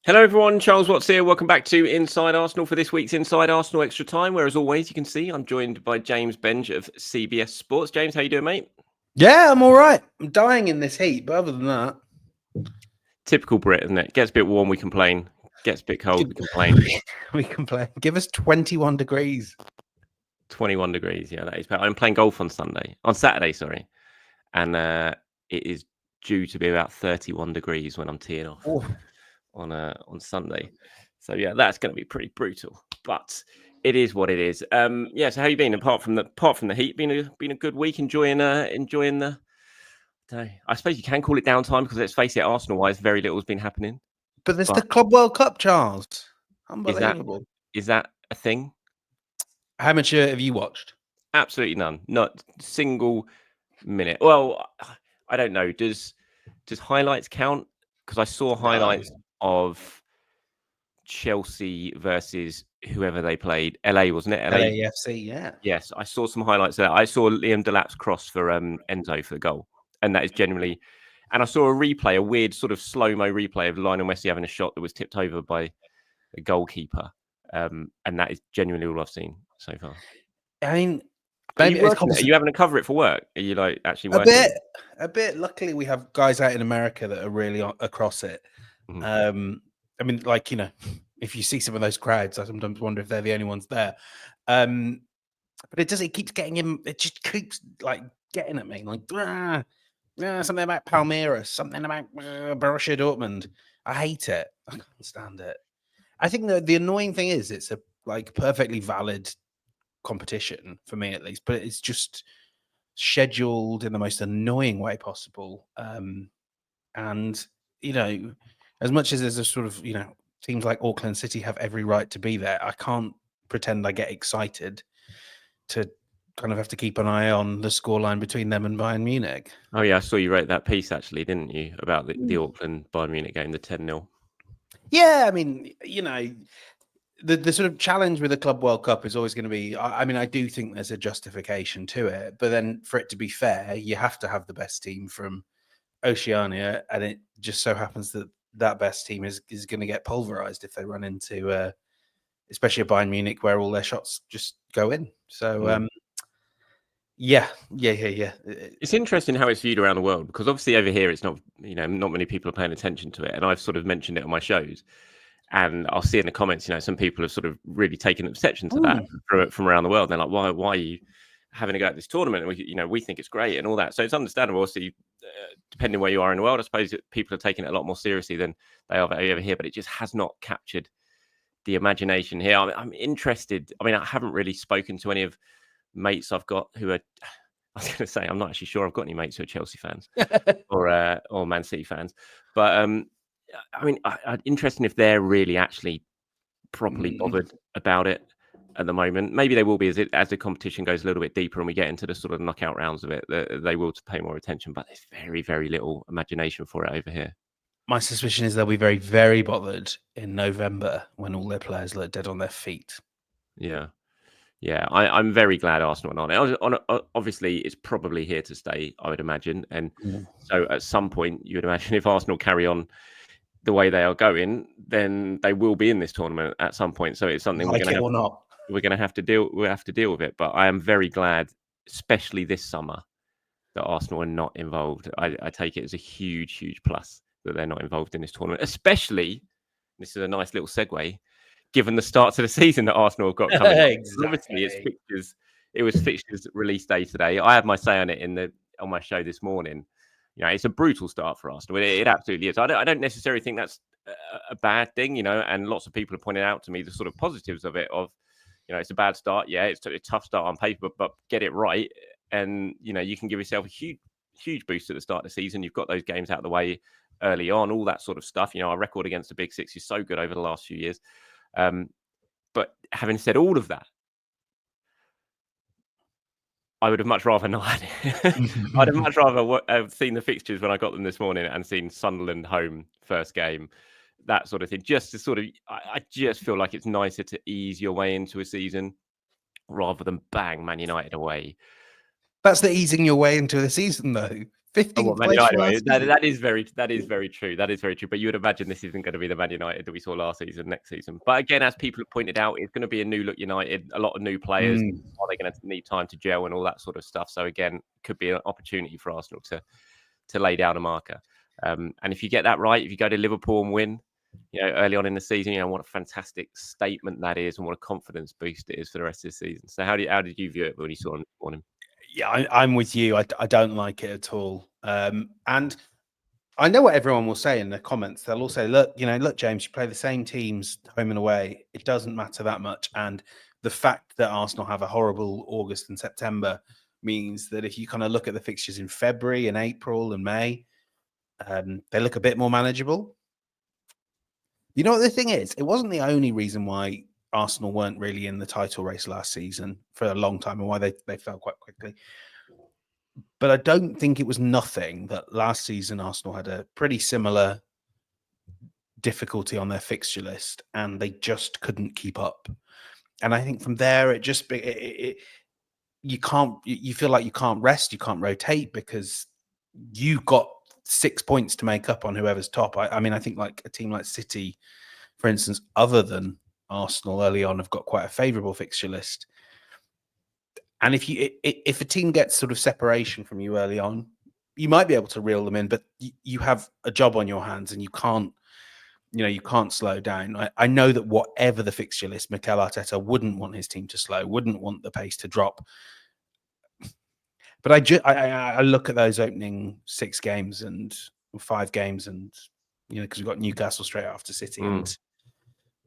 Hello, everyone. Charles Watts here. Welcome back to Inside Arsenal for this week's Inside Arsenal Extra Time, where, as always, you can see I'm joined by James Benge of CBS Sports. James, how you doing, mate? Yeah, I'm all right. I'm dying in this heat, but other than that... Typical Brit, isn't it? Gets a bit warm, we complain. Gets a bit cold, we complain. We complain. Give us 21 degrees. 21 degrees, yeah, that is bad. I'm playing golf on Saturday, sorry. And it is due to be about 31 degrees when I'm teeing off on Sunday. So, yeah, that's going to be pretty brutal. But it is what it is. So how you been apart from the heat? Been a good week, enjoying the day. I suppose you can call it downtime because, let's face it, Arsenal-wise, very little has been happening. But there's the Club World Cup, Charles. Is Unbelievable. that a thing? How much have you watched? Absolutely none. Not a single minute. Well, I don't know. Does highlights count? Because I saw highlights of Chelsea versus whoever they played. LA, wasn't it? LAFC, yeah. Yes, I saw some highlights of that. I saw Liam Delap's cross for Enzo for the goal. And that is generally... And I saw a weird sort of slow-mo replay of Lionel Messi having a shot that was tipped over by a goalkeeper. And that is genuinely all I've seen so far. I mean... Are you having to cover it for work? Are you like actually working? A bit. Luckily, we have guys out in America that are really across it. Mm-hmm. I mean, like, you know, if you see some of those crowds, I sometimes wonder if they're the only ones there. But it keeps getting him. It just keeps like getting at me, like something about Palmeiras, something about Borussia Dortmund. I hate it. I can't stand it. I think the annoying thing is it's a like perfectly valid competition for me, at least, but it's just scheduled in the most annoying way possible. And you know, as much as there's a sort of, you know, teams like Auckland City have every right to be there, I can't pretend I get excited to kind of have to keep an eye on the scoreline between them and Bayern Munich. Oh yeah, I saw you wrote that piece actually, didn't you, about the Auckland Bayern Munich game, the 10-0. Yeah, I mean, you know, the sort of challenge with the Club World Cup is always going to be, I mean, I do think there's a justification to it, but then for it to be fair, you have to have the best team from Oceania, and it just so happens that best team is going to get pulverized if they run into, especially a Bayern Munich where all their shots just go in. So, yeah. It's interesting how it's viewed around the world, because obviously over here it's not, you know, not many people are paying attention to it, and I've sort of mentioned it on my shows. And I'll see in the comments, you know, some people have sort of really taken exception to that from around the world. They're like, why are you having a go at this tournament? And we think it's great and all that. So it's understandable. Obviously, depending where you are in the world, I suppose people are taking it a lot more seriously than they are over here. But it just has not captured the imagination here. I'm interested. I mean, I haven't really spoken to any of mates I've got who are... I was going to say, I'm not actually sure I've got any mates who are Chelsea fans or Man City fans. But... I mean, I'm interested if they're really actually properly bothered about it at the moment. Maybe they will be as the competition goes a little bit deeper and we get into the sort of knockout rounds of it. They will pay more attention, but there's very, very little imagination for it over here. My suspicion is they'll be very, very bothered in November when all their players look dead on their feet. Yeah. I'm very glad Arsenal are on it. Obviously, it's probably here to stay, I would imagine. And so at some point, you would imagine if Arsenal carry on the way they are going, then they will be in this tournament at some point. So it's something we're going to have to deal with it. But I am very glad, especially this summer, that Arsenal are not involved. I take it as a huge, huge plus that they're not involved in this tournament. Especially, this is a nice little segue, given the start to the season that Arsenal have got coming. Exactly. Obviously, it's fixtures. It was fixtures release day today. I had my say on it on my show this morning. You know, it's a brutal start for Arsenal. It absolutely is. I don't necessarily think that's a bad thing, you know, and lots of people have pointed out to me the sort of positives of it, of, you know, it's a bad start. Yeah, it's a tough start on paper, but get it right. And, you know, you can give yourself a huge, huge boost at the start of the season. You've got those games out of the way early on, all that sort of stuff. You know, our record against the Big Six is so good over the last few years. But having said all of that, I would have much rather not had it. I'd have much rather have seen the fixtures when I got them this morning and seen Sunderland home first game, that sort of thing. Just to sort of, I just feel like it's nicer to ease your way into a season rather than bang Man United away. That's the easing your way into the season, though. 15th Man place United, from last season. that is very true. That is very true. But you would imagine this isn't going to be the Man United that we saw last season, next season. But again, as people have pointed out, it's going to be a new look United, a lot of new players. Are they going to need time to gel and all that sort of stuff? So again, could be an opportunity for Arsenal to lay down a marker. And if you get that right, if you go to Liverpool and win, early on in the season, what a fantastic statement that is, and what a confidence boost it is for the rest of the season. So how did you view it when you saw him on him? Yeah, I'm with you. I don't like it at all. And I know what everyone will say in the comments. They'll all say, look, James, you play the same teams home and away. It doesn't matter that much. And the fact that Arsenal have a horrible August and September means that if you kind of look at the fixtures in February and April and May, they look a bit more manageable. You know what the thing is? It wasn't the only reason why Arsenal weren't really in the title race last season for a long time and why they fell quite quickly. But I don't think it was nothing that last season Arsenal had a pretty similar difficulty on their fixture list and they just couldn't keep up. And I think from there, you feel like you can't rest, you can't rotate because you got 6 points to make up on whoever's top. I mean, I think like a team like City, for instance, other than Arsenal early on, have got quite a favourable fixture list. And if a team gets sort of separation from you early on, you might be able to reel them in, but you have a job on your hands and you can't slow down. I know that whatever the fixture list, Mikel Arteta wouldn't want his team to slow, wouldn't want the pace to drop. But I look at those opening 6 games and 5 games and, because we've got Newcastle straight after City and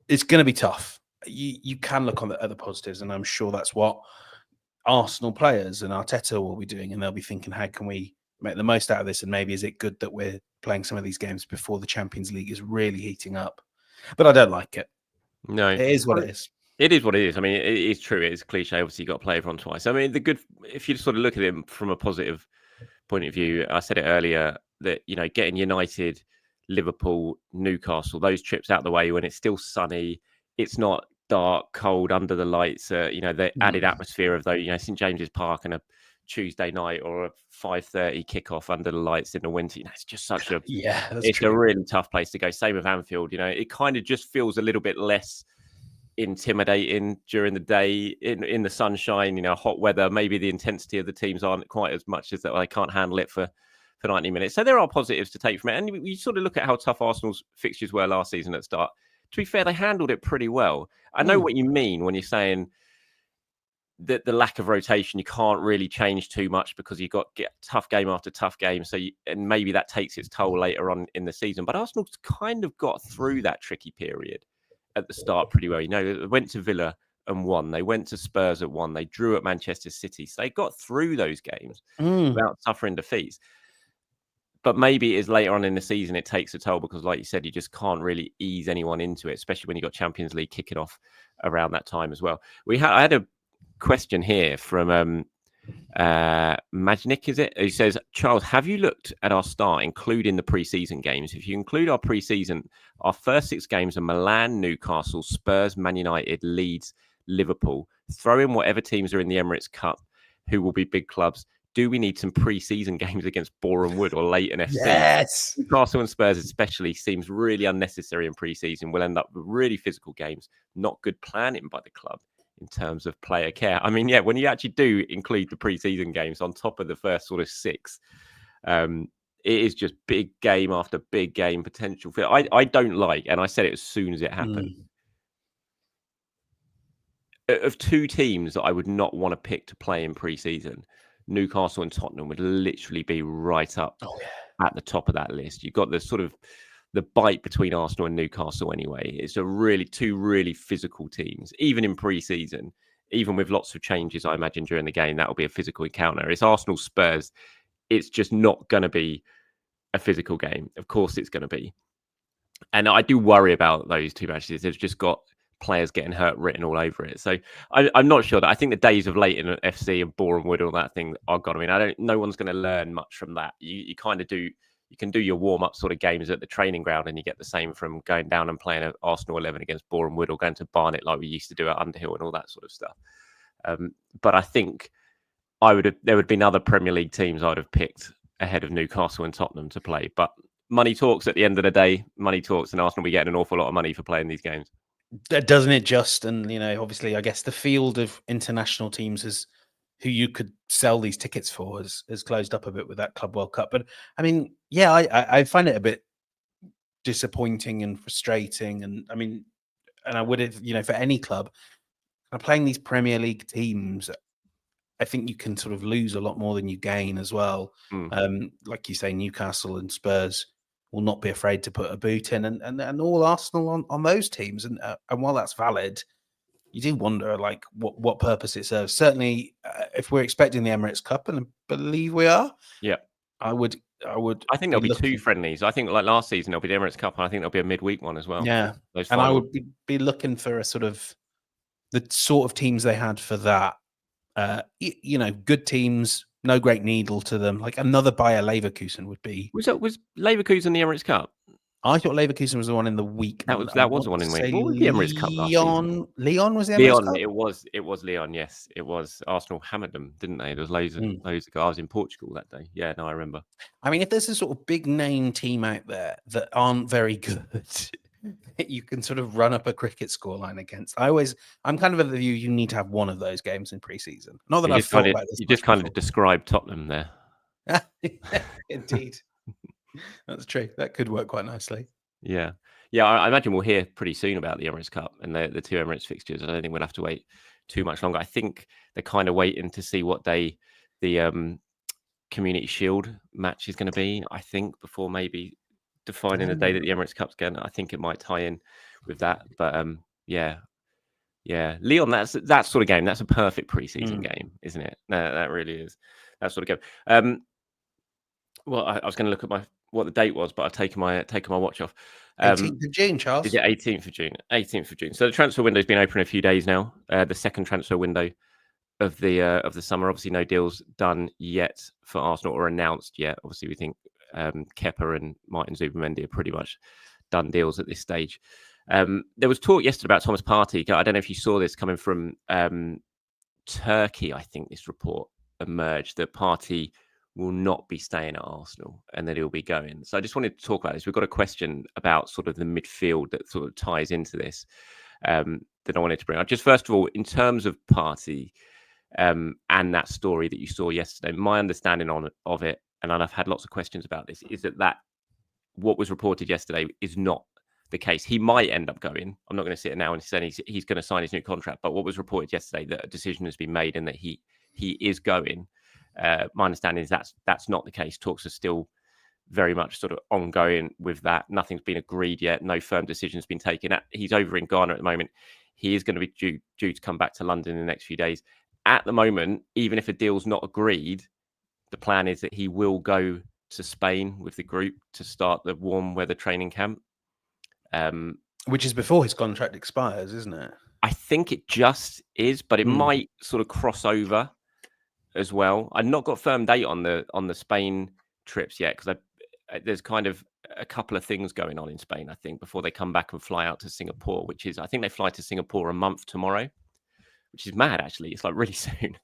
it's going to be tough. You can look at the positives and I'm sure that's what Arsenal players and Arteta will be doing, and they'll be thinking, how can we make the most out of this? And maybe is it good that we're playing some of these games before the Champions League is really heating up? But I don't like it. No, it is what it is. It is what it is. I mean, it is true. It is cliche. Obviously, you've got to play everyone twice. I mean, if you sort of look at it from a positive point of view, I said it earlier that, getting United, Liverpool, Newcastle, those trips out of the way when it's still sunny, it's not dark, cold, under the lights, the added atmosphere of those, St. James's Park and a Tuesday night or a 5:30 kickoff under the lights in the winter. It's just such a it's a really tough place to go. Same with Anfield. It kind of just feels a little bit less intimidating during the day in the sunshine. Hot weather. Maybe the intensity of the teams aren't quite as much as that. They can't handle it for 90 minutes. So there are positives to take from it. And you sort of look at how tough Arsenal's fixtures were last season at the start. To be fair, they handled it pretty well. I know what you mean when you're saying that the lack of rotation, you can't really change too much because you've got tough game after tough game. And maybe that takes its toll later on in the season. But Arsenal's kind of got through that tricky period at the start pretty well. They went to Villa and won. They went to Spurs and won. They drew at Manchester City. So they got through those games without suffering defeats. But maybe it is later on in the season it takes a toll because, like you said, you just can't really ease anyone into it, especially when you've got Champions League kicking off around that time as well. I had a question here from Majnik, is it? He says, Charles, have you looked at our start, including the pre-season games? If you include our pre-season, our first 6 games are Milan, Newcastle, Spurs, Man United, Leeds, Liverpool. Throw in whatever teams are in the Emirates Cup, who will be big clubs. Do we need some pre-season games against Boreham Wood or Leighton FC? Yes. Newcastle and Spurs especially seems really unnecessary in pre-season. We'll end up with really physical games, not good planning by the club in terms of player care. I mean, when you actually do include the pre-season games on top of the first sort of 6, it is just big game after big game potential. I don't like, and I said it as soon as it happened, of 2 teams that I would not want to pick to play in pre-season, Newcastle and Tottenham would literally be right up at the top of that list. You've got the sort of the bite between Arsenal and Newcastle anyway. It's two really physical teams, even in pre-season, even with lots of changes, I imagine, during the game, that'll be a physical encounter. It's Arsenal Spurs. It's just not going to be a physical game. Of course it's going to be. And I do worry about those 2 matches. They've just got players getting hurt written all over it. So I'm not sure that I think the days of Leighton FC and Boreham Wood, all that thing are gone. I mean, no one's going to learn much from that. You kind of do. You can do your warm-up sort of games at the training ground and you get the same from going down and playing an Arsenal 11 against Boreham Wood or going to Barnet like we used to do at Underhill and all that sort of stuff. But I think there would have been other Premier League teams I would have picked ahead of Newcastle and Tottenham to play. But money talks at the end of the day. Money talks, and Arsenal will be getting an awful lot of money for playing these games. Doesn't it just? And, obviously, I guess the field of international teams who you could sell these tickets for has closed up a bit with that Club World Cup. But, I mean, yeah, I find it a bit disappointing and frustrating. And, I mean, and I would have, for any club, playing these Premier League teams, I think you can sort of lose a lot more than you gain as well. Like you say, Newcastle and Spurs will not be afraid to put a boot in, and all Arsenal on those teams. And while that's valid, you do wonder like what purpose it serves. Certainly, if we're expecting the Emirates Cup, and I believe we are, yeah, I would. I think there'll be two friendlies. I think like last season there'll be the Emirates Cup, and I think there'll be a midweek one as well. Yeah, and I would be looking for a sort of the sort of teams they had for that. Good teams, no great needle to them. Like another Bayer Leverkusen would be. Was Leverkusen the Emirates Cup? I thought Leverkusen was the one in the week. That was the one in the week. What was the Emirates Cup last season? Leon was the Emirates Cup? It was Leon. Yes, it was. Arsenal hammered them, didn't they? There was loads of guys. I was in Portugal that day. Yeah, no, I remember. I mean, if there's a sort of big name team out there that aren't very good, you can sort of run up a cricket scoreline against. I'm kind of of the view you need to have one of those games in pre-season. Not that I've thought about this. You just kind of described Tottenham there. Indeed. That's true. That could work quite nicely. Yeah. I imagine we'll hear pretty soon about the Emirates Cup and the two Emirates fixtures. I don't think we'll have to wait too much longer. I think they're kind of waiting to see what the Community Shield match is going to be, I think, before maybe defining the day that the Emirates Cup's going. I think it might tie in with that. But yeah. Leon, that's that sort of game. That's a perfect preseason game, isn't it? No, that really is that sort of game. Well, I was going to look at what the date was, but I've taken my watch off. 18th of June, Charles. Is it 18th of June? 18th of June. So the transfer window's been open a few days now. The second transfer window of the summer. Obviously, no deals done yet for Arsenal or announced yet. Obviously, we think Kepa and Martin Zubimendi are pretty much done deals at this stage. There was talk yesterday about Thomas Partey. I don't know if you saw this coming from Turkey. I think this report emerged that Partey will not be staying at Arsenal and that he'll be going. So I just wanted to talk about this. We've got a question about sort of the midfield that sort of ties into this that I wanted to bring up. Just first of all, in terms of Partey and that story that you saw yesterday, my understanding of it, and I've had lots of questions about this, is that what was reported yesterday is not the case. He might end up going. I'm not going to sit now and say he's going to sign his new contract, but what was reported yesterday that a decision has been made and that he is going. My understanding is that's not the case. Talks are still very much sort of ongoing with that. Nothing's been agreed yet. No firm decision's been taken. He's over in Ghana at the moment. He is going to be due to come back to London in the next few days. At the moment, even if a deal's not agreed, the plan is that he will go to Spain with the group to start the warm weather training camp. Which is before his contract expires, isn't it? I think it just is, but it might sort of cross over as well. I've not got a firm date on the Spain trips yet because there's kind of a couple of things going on in Spain, I think, before they come back and fly out to Singapore, which is, I think they fly to Singapore a month tomorrow, which is mad, actually. It's like really soon.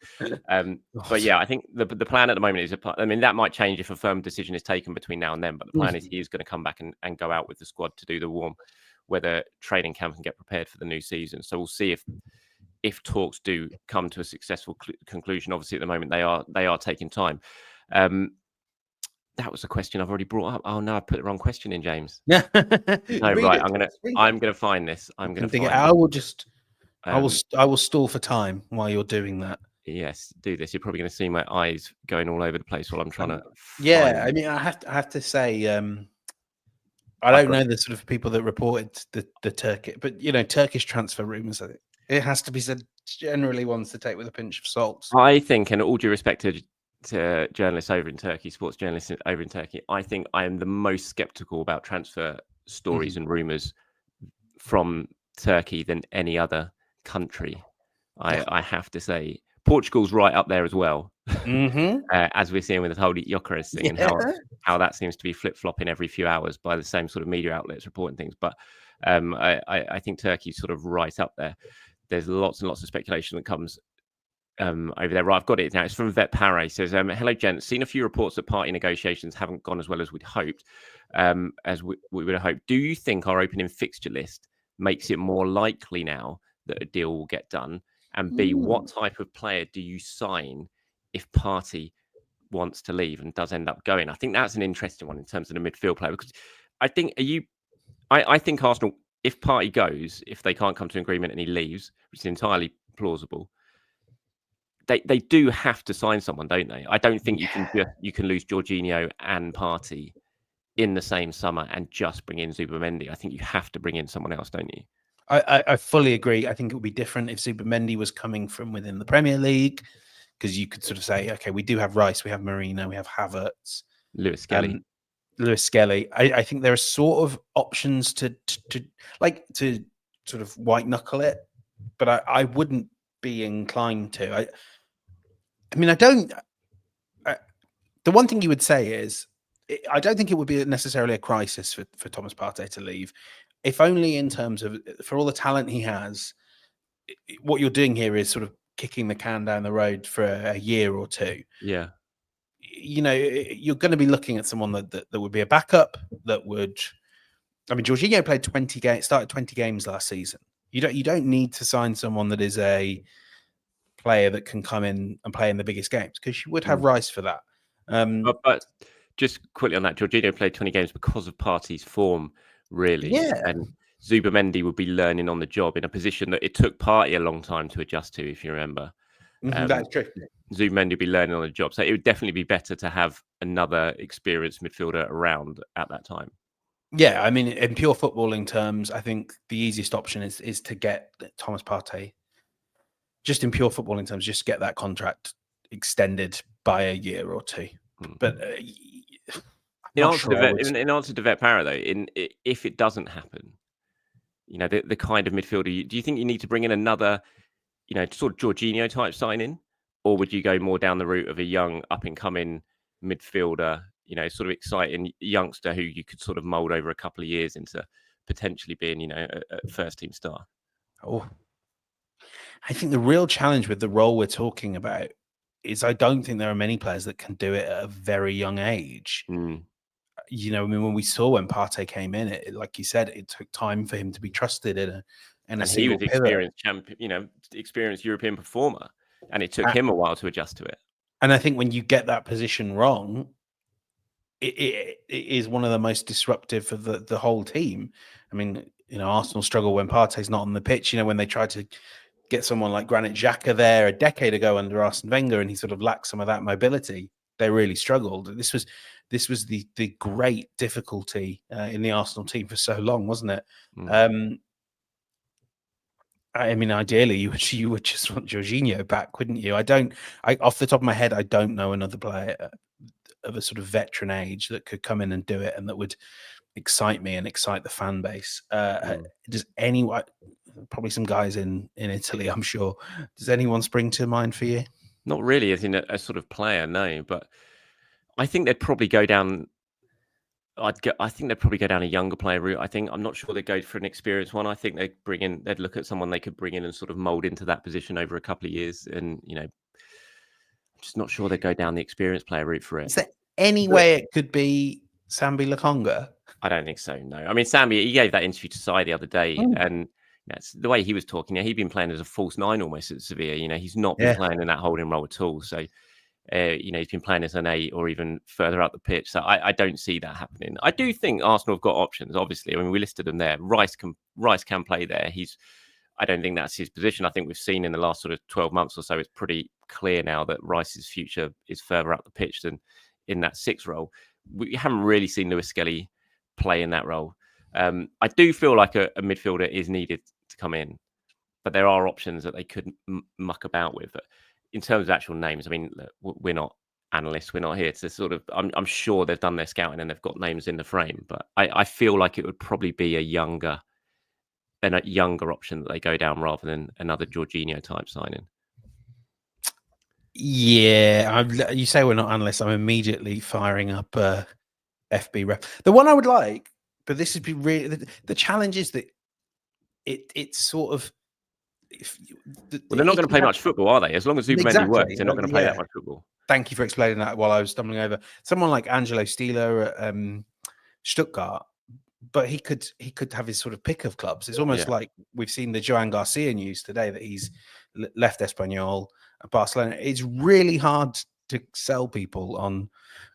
But yeah, I think the plan at the moment is, that might change if a firm decision is taken between now and then, but the plan is he is going to come back and go out with the squad to do the warm weather training camp and get prepared for the new season. So we'll see if talks do come to a successful conclusion. Obviously, at the moment, they are taking time. That was a question I've already brought up. Oh no, I put the wrong question in, James. No, right. I'm gonna find this. I'm gonna find it. I will stall for time while you're doing that. Yes, do this. You're probably going to see my eyes going all over the place while I'm trying to. Yeah, I mean, I have to say, I don't know the sort of people that reported the Turkey, but Turkish transfer rumors. It has to be said, generally ones to take with a pinch of salt. I think, and all due respect to journalists over in Turkey, sports journalists over in Turkey, I think I am the most skeptical about transfer stories and rumors from Turkey than any other country. I have to say, Portugal's right up there as well, as we're seeing with the whole Gyökeres thing and how that seems to be flip-flopping every few hours by the same sort of media outlets reporting things. But I think Turkey's sort of right up there. There's lots and lots of speculation that comes over there. Right, I've got it now. It's from Vet Paré. Says, hello, gents. Seen a few reports that Partey negotiations haven't gone as well as we'd hoped, as we would have hoped. Do you think our opening fixture list makes it more likely now that a deal will get done? And B, what type of player do you sign if Partey wants to leave and does end up going? I think that's an interesting one in terms of the midfield player, because I think I think Arsenal, if Partey goes, if they can't come to an agreement and he leaves, which is entirely plausible, they do have to sign someone, don't they? I don't think you can lose Jorginho and Partey in the same summer and just bring in Zubimendi. I think you have to bring in someone else, don't you? I fully agree. I think it would be different if Zubimendi was coming from within the Premier League, because you could sort of say, okay, we do have Rice, we have Marino, we have Havertz, Lewis Skelly. I think there are sort of options to sort of white knuckle it, but I wouldn't be inclined to. I mean, I don't. The one thing you would say is, I don't think it would be necessarily a crisis for Thomas Partey to leave, if only in terms of, for all the talent he has, what you're doing here is sort of kicking the can down the road for a year or two. Yeah. You know, you're going to be looking at someone that would be a backup, that would. I mean, Jorginho played 20 games, started 20 games last season. You don't need to sign someone that is a player that can come in and play in the biggest games, because you would have Rice for that. But just quickly on that, Jorginho played 20 games because of Partey's form, really. Yeah. And Zubimendi would be learning on the job in a position that it took Partey a long time to adjust to, if you remember. That's true. Zubimendi would be learning on the job. So it would definitely be better to have another experienced midfielder around at that time. Yeah, I mean, in pure footballing terms, I think the easiest option is to get Thomas Partey. Just in pure footballing terms, just get that contract extended by a year or two. But in answer to Vet Parra, though, if it doesn't happen, you know, the kind of midfielder, do you think you need to bring in another, you know, sort of Jorginho type signing, or would you go more down the route of a young up and coming midfielder, you know, sort of exciting youngster who you could sort of mold over a couple of years into potentially being, you know, a first team star? Oh, I think the real challenge with the role we're talking about is I don't think there are many players that can do it at a very young age. You know, I mean, when we saw when Partey came in, it, like you said, it took time for him to be trusted in a and he was experienced champion, you know, experienced European performer, and it took him a while to adjust to it. And I think when you get that position wrong, it is one of the most disruptive for the whole team. I mean, you know, Arsenal struggle when Partey's not on the pitch. You know, when they tried to get someone like Granit Xhaka there a decade ago under Arsene Wenger, and he sort of lacked some of that mobility, they really struggled. This was the great difficulty in the Arsenal team for so long, wasn't it? I mean, ideally, you would just want Jorginho back, wouldn't you? Off the top of my head, I don't know another player of a sort of veteran age that could come in and do it, and that would excite me and excite the fan base. Does anyone? Probably some guys in Italy, I'm sure. Does anyone spring to mind for you? Not really, as in a sort of player, no. But I think they'd probably go down. I think they'd probably go down a younger player route. I'm not sure they'd go for an experienced one. I think they'd look at someone they could bring in and sort of mold into that position over a couple of years. And, you know, I'm just not sure they'd go down the experienced player route for it. Is there any way it could be Sambi Lokonga? I don't think so, no. I mean, Sambi, he gave that interview to Sai the other day, and that's the way he was talking. You know, he'd been playing as a false nine almost at Sevilla. You know, he's not been playing in that holding role at all. So, you know, he's been playing as an 8 or even further up the pitch. So I don't see that happening. I do think Arsenal have got options, obviously. I mean, we listed them there. Rice can play there. I don't think that's his position. I think we've seen in the last sort of 12 months or so, it's pretty clear now that Rice's future is further up the pitch than in that 6 role. We haven't really seen Lewis Skelly play in that role. I do feel like a midfielder is needed to come in, but there are options that they could muck about with. In terms of actual names, I mean, we're not analysts. We're not here to sort of. I'm sure they've done their scouting and they've got names in the frame, but I feel like it would probably be a younger option that they go down rather than another Jorginho type signing. Yeah, you say we're not analysts. I'm immediately firing up FB ref. The one I would like, but this would be really the challenge is that it's sort of they're not going to play much football, are they? As long as Zubimendi works, they're not going to play that much football. Thank you for explaining that while I was stumbling over. Someone like Angelo Stieler at Stuttgart, but he could have his sort of pick of clubs. It's almost like we've seen the Joan Garcia news today that he's left Espanyol, Barcelona. It's really hard to sell people on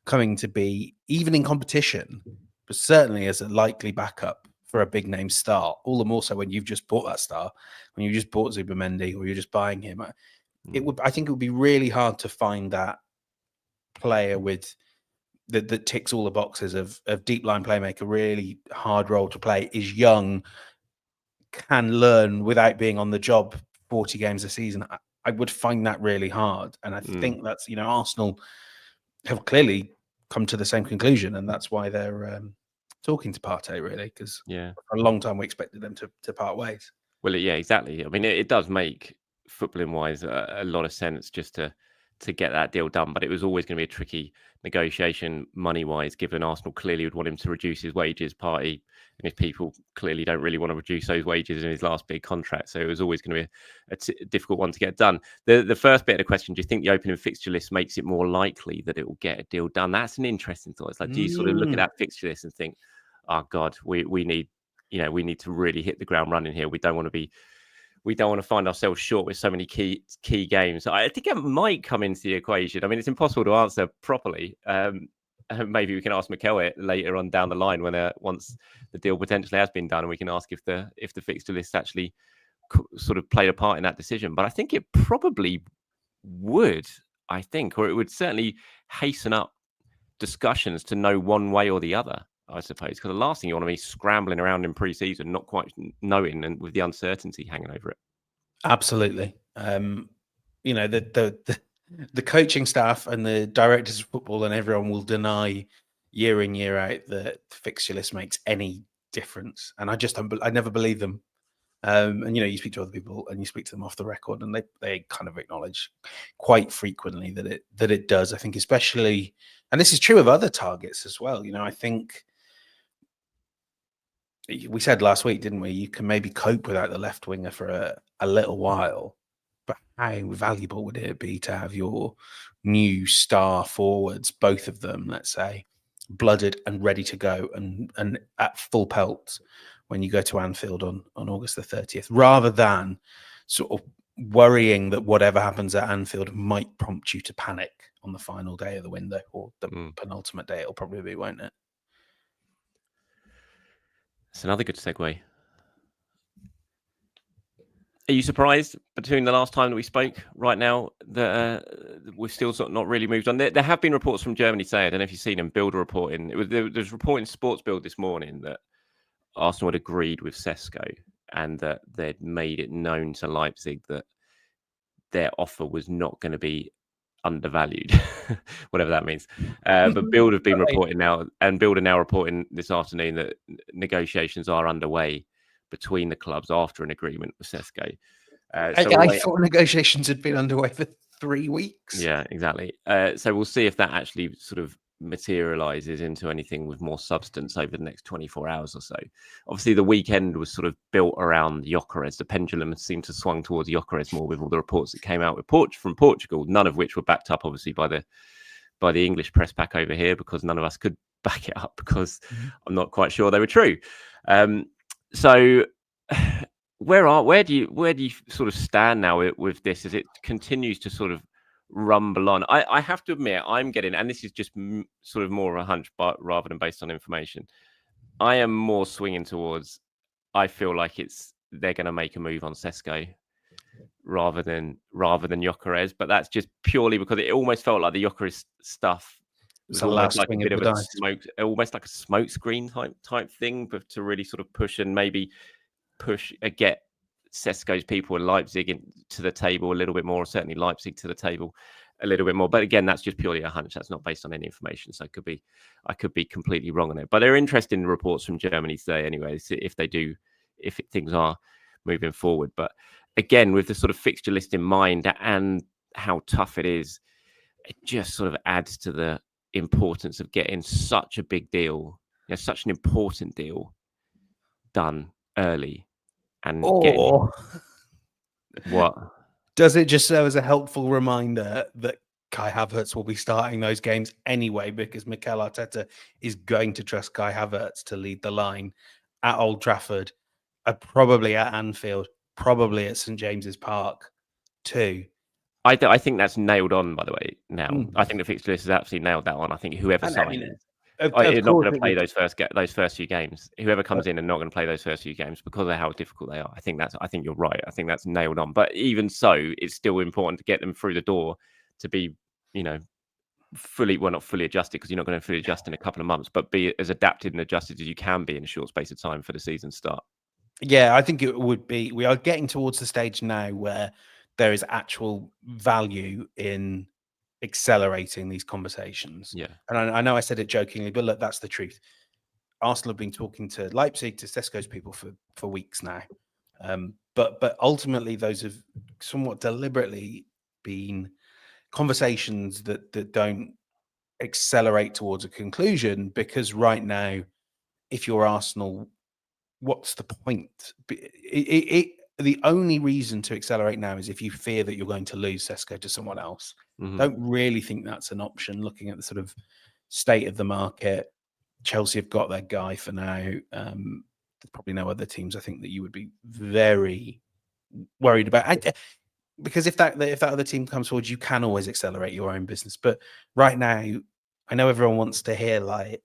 coming to be, even in competition, but certainly as a likely backup for a big name star. All the more so when you've just bought that star, when you just bought Zubimendi or you're just buying him. I think it would be really hard to find that player with that ticks all the boxes of deep line playmaker, really hard role to play, is young, can learn without being on the job 40 games a season. I would find that really hard. And I think that's, Arsenal have clearly come to the same conclusion, and that's why they're talking to Partey, really, because for a long time we expected them to part ways. Well, yeah, exactly. I mean, it does make footballing wise a lot of sense just to get that deal done, but it was always going to be a tricky negotiation money wise, given Arsenal clearly would want him to reduce his wages, Partey, and his people clearly don't really want to reduce those wages in his last big contract. So it was always going to be a difficult one to get done. The first bit of the question: do you think the opening fixture list makes it more likely that it will get a deal done? That's an interesting thought. It's like, do you sort of look at that fixture list and think, oh God, we need, we need to really hit the ground running here. We don't want to find ourselves short with so many key games. I think it might come into the equation. I mean, it's impossible to answer properly. Maybe we can ask Mikel later on down the line when once the deal potentially has been done, and we can ask if the fixture list actually sort of played a part in that decision. But I think it probably would. Or it would certainly hasten up discussions to know one way or the other, I suppose, because the last thing you want to be scrambling around in pre-season, not quite knowing, and with the uncertainty hanging over it. Absolutely. The coaching staff and the directors of football and everyone will deny year in, year out that the fixture list makes any difference. And I never believe them. And, you speak to other people and you speak to them off the record, and they kind of acknowledge quite frequently that it does. I think especially, and this is true of other targets as well. I think we said last week, didn't we? You can maybe cope without the left winger for a little while, but how valuable would it be to have your new star forwards, both of them, let's say, blooded and ready to go and at full pelt when you go to Anfield on August the 30th, rather than sort of worrying that whatever happens at Anfield might prompt you to panic on the final day of the window, or the penultimate day it'll probably be, won't it? It's another good segue. Are you surprised between the last time that we spoke right now that we've still sort of not really moved on? There have been reports from Germany saying, I don't know if you've seen them, Bild reporting. There's reporting Sports Bild this morning that Arsenal had agreed with Sesko and that they'd made it known to Leipzig that their offer was not going to be undervalued, whatever that means. But Bild have been reporting now, and Bild are now reporting this afternoon that negotiations are underway between the clubs after an agreement with Sesko. I thought negotiations had been underway for 3 weeks. Yeah, exactly. So we'll see if that actually sort of materializes into anything with more substance over the next 24 hours or so. Obviously, the weekend was sort of built around Gyökeres. The pendulum seemed to swung towards Gyökeres more with all the reports that came out from Portugal, none of which were backed up, obviously, by the English press pack over here, because none of us could back it up, because I'm not quite sure they were true. So where do you sort of stand now with this as it continues to sort of rumble on? I have to admit, I'm getting, and this is just sort of more of a hunch, but rather than based on information, I am more swinging towards, I feel like they're going to make a move on Sesko rather than Gyökeres, but that's just purely because it almost felt like the Gyökeres stuff was almost like a bit of a almost like a smoke screen type thing, but to really sort of push and maybe get Sesko's people in Leipzig to the table a little bit more, or certainly Leipzig to the table a little bit more. But again, that's just purely a hunch. That's not based on any information. So I could be completely wrong on it. But there are interesting reports from Germany today anyway, if things are moving forward. But again, with the sort of fixture list in mind and how tough it is, it just sort of adds to the importance of getting such a big deal, such an important deal done early. And What? Does it just serve as a helpful reminder that Kai Havertz will be starting those games anyway, because Mikel Arteta is going to trust Kai Havertz to lead the line at Old Trafford, probably at Anfield, probably at St James's Park too. I think that's nailed on, by the way, now. I think the fixture list has absolutely nailed that on. I think whoever signs Of is not course going to play those first few games. Whoever comes in and not going to play those first few games because of how difficult they are. I think you're right. I think that's nailed on. But even so, it's still important to get them through the door to be, not fully adjusted, because you're not going to fully adjust in a couple of months, but be as adapted and adjusted as you can be in a short space of time for the season start. Yeah, I think it would be. We are getting towards the stage now where there is actual value in accelerating these conversations. Yeah. And I know I said it jokingly, but look, that's the truth. Arsenal have been talking to Leipzig, to Sesko's people for weeks now. But ultimately, those have somewhat deliberately been conversations that don't accelerate towards a conclusion, because right now, if you're Arsenal, what's the point? The only reason to accelerate now is if you fear that you're going to lose Sesko to someone else. Don't really think that's an option, looking at the sort of state of the market. Chelsea have got their guy for now. There's probably no other teams I think that you would be very worried about. Because if that other team comes forward, you can always accelerate your own business. But right now, I know everyone wants to hear, like,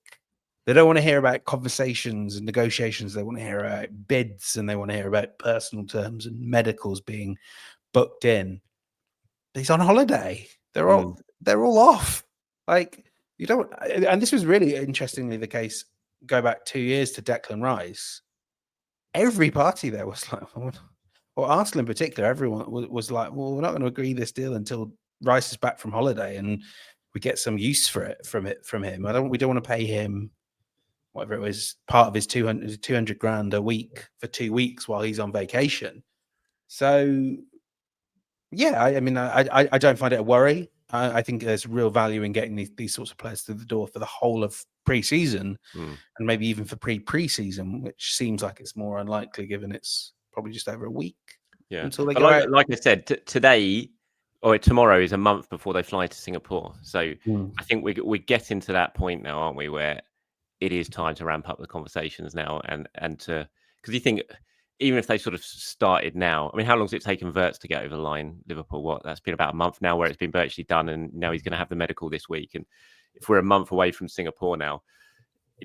they don't want to hear about conversations and negotiations. They want to hear about bids, and they want to hear about personal terms and medicals being booked in. He's on holiday. They're all off. Like, you don't. And this was really interestingly the case. Go back 2 years to Declan Rice. Every party there was like, or Arsenal in particular, everyone was like, well, we're not going to agree this deal until Rice is back from holiday and we get some use for it from him. We don't want to pay him whatever it was, part of his 200 grand a week for 2 weeks while he's on vacation. So yeah, I mean, I don't find it a worry. I think there's real value in getting these sorts of players through the door for the whole of pre-season, and maybe even for pre-season, which seems like it's more unlikely given it's probably just over a week until they go out. Like I said, today or tomorrow is a month before they fly to Singapore. So I think we're getting to that point now, aren't we, where it is time to ramp up the conversations now, and to, because you think, even if they sort of started now, I mean, how long has it taken Wirtz to get over the line? Liverpool, that's been about a month now where it's been virtually done, and now he's going to have the medical this week. And if we're a month away from Singapore now,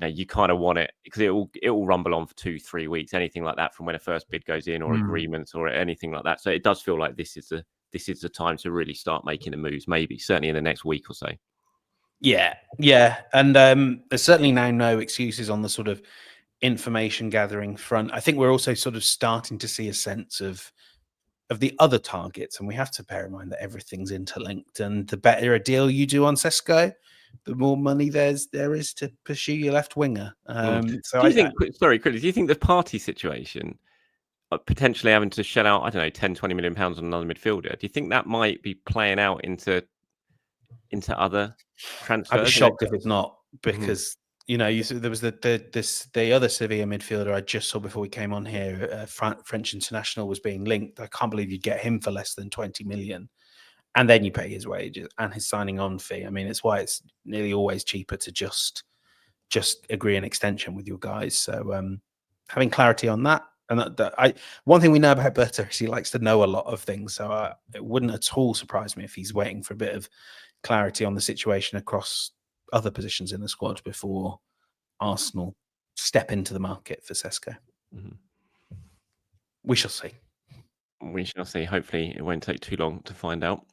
you kind of want it, because it will rumble on for 2-3 weeks, anything like that, from when a first bid goes in, or agreements, or anything like that. So it does feel like this is the time to really start making the moves, maybe certainly in the next week or so. Yeah. And there's certainly now no excuses on the sort of information gathering front. I think we're also sort of starting to see a sense of the other targets, and we have to bear in mind that everything's interlinked, and the better a deal you do on Sesko, the more money there is to pursue your left winger. So do you think, sorry, Chris, do you think the Partey situation, potentially having to shell out, I don't know, 10-20 million pounds on another midfielder, do you think that might be playing out into other transfers? I'd be shocked if it's not, because there was the other Sevilla midfielder I just saw before we came on here, French international, was being linked. I can't believe you'd get him for less than 20 million, and then you pay his wages and his signing on fee. I mean, it's why it's nearly always cheaper to just agree an extension with your guys. So having clarity on that. And one thing we know about Berta is he likes to know a lot of things. So it wouldn't at all surprise me if he's waiting for a bit of clarity on the situation across other positions in the squad before Arsenal step into the market for Sesko. We shall see. We shall see. Hopefully it won't take too long to find out.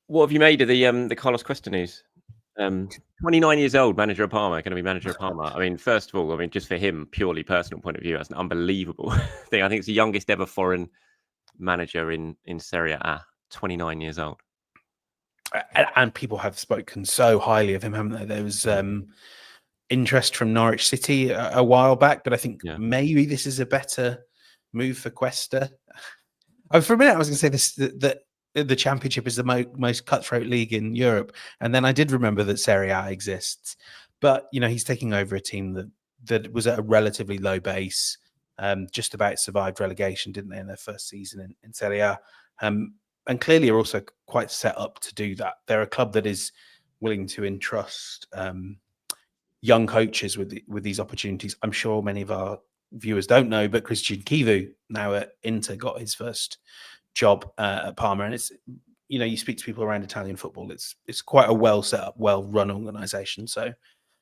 What have you made of the Carlos Cuesta news? 29 years old, manager of Parma, going to be manager of Parma. I mean, first of all, I mean, just for him, purely personal point of view, that's an unbelievable thing. I think it's the youngest ever foreign manager in Serie A, 29 years old. And people have spoken so highly of him, haven't they? There was interest from Norwich City a while back, but I think maybe this is a better move for Cuesta. For a minute, I was going to say this, that the Championship is the most cutthroat league in Europe, and then I did remember that Serie A exists. But he's taking over a team that was at a relatively low base. just about survived relegation, didn't they, in their first season in Serie A? And clearly are also quite set up to do that. They're a club that is willing to entrust young coaches with these opportunities. I'm sure many of our viewers don't know, but Christian Kivu, now at Inter, got his first job at Parma. And it's, you speak to people around Italian football, it's quite a well set up, well run organization. So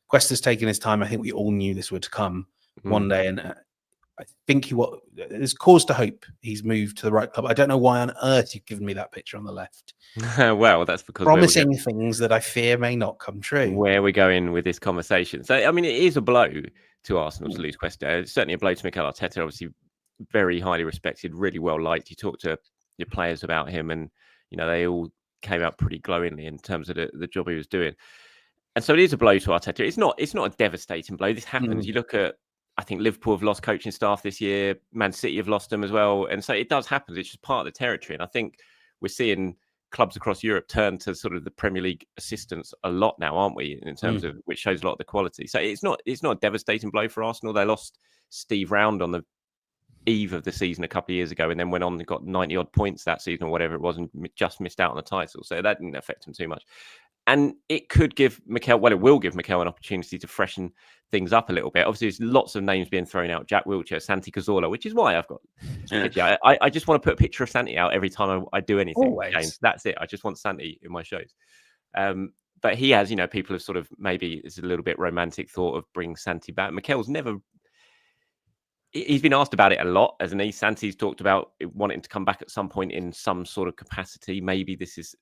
Cuesta's taken his time. I think we all knew this would come one day. And I think there's cause to hope he's moved to the right club. I don't know why on earth you've given me that picture on the left. Well, that's because promising things that I fear may not come true. Where we're going with this conversation. So, I mean, it is a blow to Arsenal to lose Cuesta. It's certainly a blow to Mikel Arteta, obviously very highly respected, really well liked. You talk to your players about him and, they all came out pretty glowingly in terms of the job he was doing. And so it is a blow to Arteta. It's not a devastating blow. This happens. You look at, I think Liverpool have lost coaching staff this year. Man City have lost them as well. And so it does happen. It's just part of the territory. And I think we're seeing clubs across Europe turn to sort of the Premier League assistants a lot now, aren't we? In terms of, which shows a lot of the quality. So it's not a devastating blow for Arsenal. They lost Steve Round on the eve of the season a couple of years ago, and then went on and got 90 odd points that season or whatever it was, and just missed out on the title. So that didn't affect him too much. And it could give Mikel, it will give Mikel an opportunity to freshen things up a little bit. Obviously, there's lots of names being thrown out. Jack Wilshere, Santi Cazorla, which is why I've got I just want to put a picture of Santi out every time I do anything. James, that's it. I just want Santi in my shows. But he has, people have sort of, maybe it's a little bit romantic thought of bringing Santi back. Mikel's never... He's been asked about it a lot, hasn't he? Santi's talked about wanting to come back at some point in some sort of capacity. Maybe this is.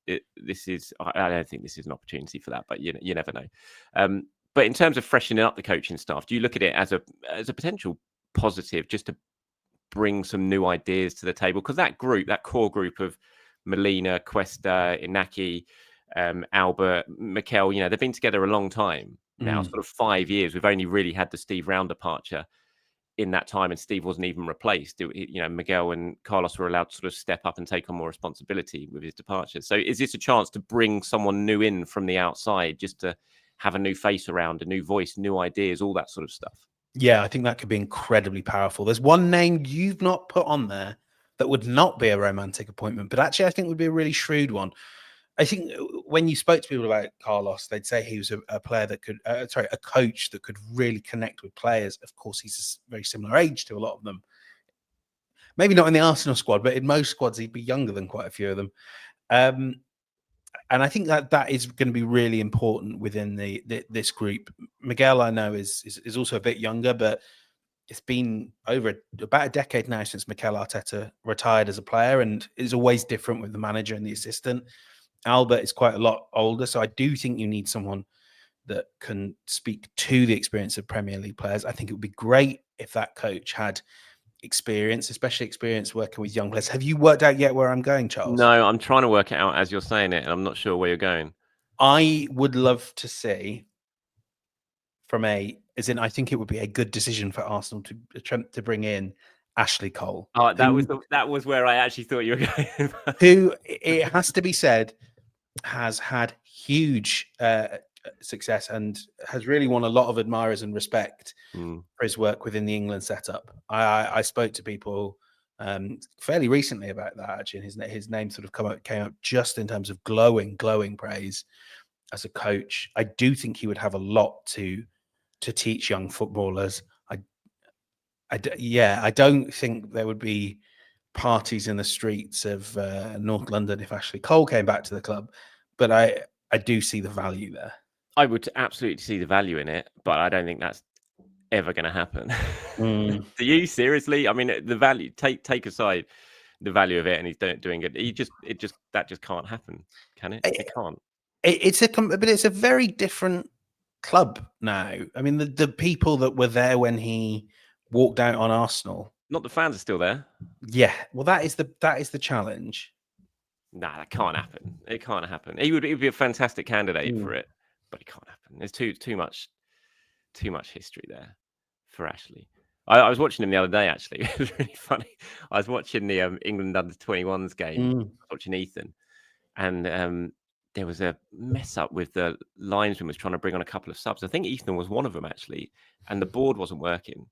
I don't think this is an opportunity for that, but you never know. But in terms of freshening up the coaching staff, do you look at it as a potential positive, just to bring some new ideas to the table? Because that core group of Molina, Cuesta, Inaki, Albert, Mikel, they've been together a long time now, sort of 5 years. We've only really had the Steve Round departure in that time, and Steve wasn't even replaced. Miguel and Carlos were allowed to sort of step up and take on more responsibility with his departure. So is this a chance to bring someone new in from the outside, just to have a new face around, a new voice, new ideas, all that sort of stuff? Yeah, I think that could be incredibly powerful. There's one name you've not put on there that would not be a romantic appointment, but actually I think would be a really shrewd one. I think when you spoke to people about Carlos, they'd say he was a player that could, a coach that could really connect with players. Of course, he's a very similar age to a lot of them. Maybe not in the Arsenal squad, but in most squads, he'd be younger than quite a few of them. And I think that is going to be really important within this group. Miguel, I know, is also a bit younger, but it's been about a decade now since Mikel Arteta retired as a player, and is always different with the manager and the assistant. Albert is quite a lot older, so I do think you need someone that can speak to the experience of Premier League players. I think it would be great if that coach had experience, especially experience working with young players. Have you worked out yet where I'm going, Charles? No, I'm trying to work it out as you're saying it, and I'm not sure where you're going. I would love to see I think it would be a good decision for Arsenal to attempt to bring in Ashley Cole. Oh, that was where I actually thought you were going. Who, it has to be said, has had huge success and has really won a lot of admirers and respect for his work within the England setup. I spoke to people fairly recently about that, actually, and his name sort of came up just in terms of glowing praise as a coach. I do think he would have a lot to teach young footballers. I don't think there would be parties in the streets of North London if Ashley Cole came back to the club, but I do see the value there. I would absolutely see the value in it, but I don't think that's ever going to happen. Do you seriously? I mean, the value, take aside the value of it, and he's doing it. That just can't happen, can it? It can't. But it's a very different club now. I mean, the people that were there when he walked out on Arsenal. Not the fans are still there. Yeah, well, that is the challenge. Nah, that can't happen. It can't happen. He would be a fantastic candidate for it, but it can't happen. There's too much history there for Ashley. I was watching him the other day, actually. It was really funny. I was watching the England under-21s game, watching Ethan, and there was a mess up with the linesman was trying to bring on a couple of subs. I think Ethan was one of them, actually, and the board wasn't working.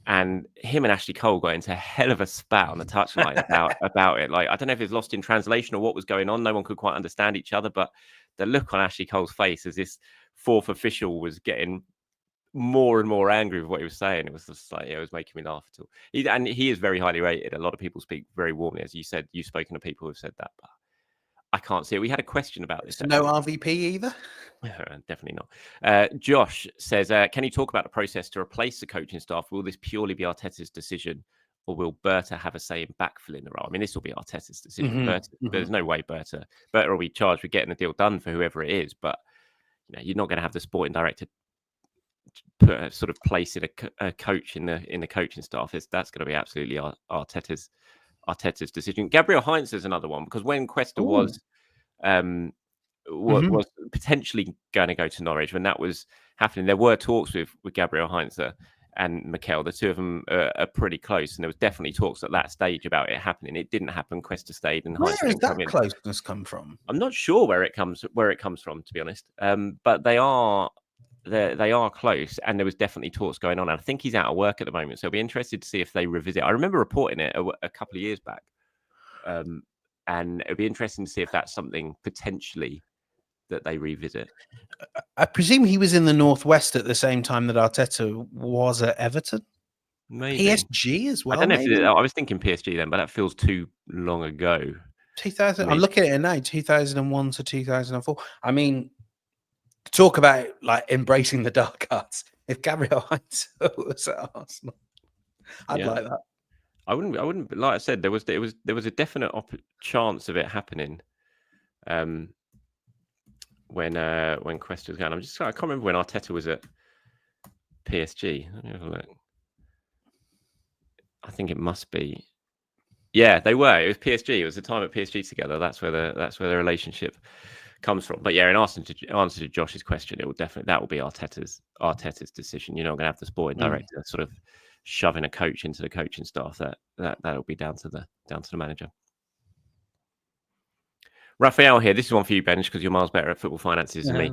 And him and Ashley Cole got into a hell of a spat on the touchline about it. Like, I don't know if it was lost in translation or what was going on. No one could quite understand each other, but the look on Ashley Cole's face as this fourth official was getting more and more angry with what he was saying. It was just like, it was making me laugh at all. He is very highly rated. A lot of people speak very warmly. As you said, you've spoken to people who've said that, but I can't see it. We had a question about this. So no RVP either? Definitely not. Josh says, can you talk about the process to replace the coaching staff? Will this purely be Arteta's decision, or will Berta have a say in backfilling the role? I mean, this will be Arteta's decision. There's no way Berta will be charged with getting the deal done for whoever it is, but you're not going to have the sporting director put a sort of place in a coach in the coaching staff. That's going to be absolutely Arteta's decision. Gabriel Heinz is another one, because when Cuesta was potentially going to go to Norwich, when that was happening, there were talks with Gabriel Heinz and Mikel. The two of them are pretty close, and there was definitely talks at that stage about it happening. It didn't happen. Cuesta stayed, and where has that closeness come from? I'm not sure where it comes from, to be honest. But they are close, and there was definitely talks going on. And I think he's out of work at the moment, so I'll be interested to see if they revisit. I remember reporting it a couple of years back, and it'll be interesting to see if that's something potentially that they revisit. I presume he was in the Northwest at the same time that Arteta was at Everton. Maybe PSG as well. I don't know if I was thinking PSG then, but that feels too long ago. 2000. I'm looking at it now. 2001 to 2004. I mean, talk about like embracing the dark arts. If Gabriel Heinz was at Arsenal, I'd like that. I wouldn't. Like I said, there was a definite chance of it happening. When Cuesta was going, I can't remember when Arteta was at PSG. Let me have a look. I think it must be. Yeah, they were. It was PSG. It was the time at PSG together. That's where the relationship comes from. But yeah, in answer to Josh's question, that will be Arteta's decision. You're not going to have the sporting director sort of shoving a coach into the coaching staff. That'll be down to the manager. Raphael here. This is one for you, Benge, because you're miles better at football finances than me.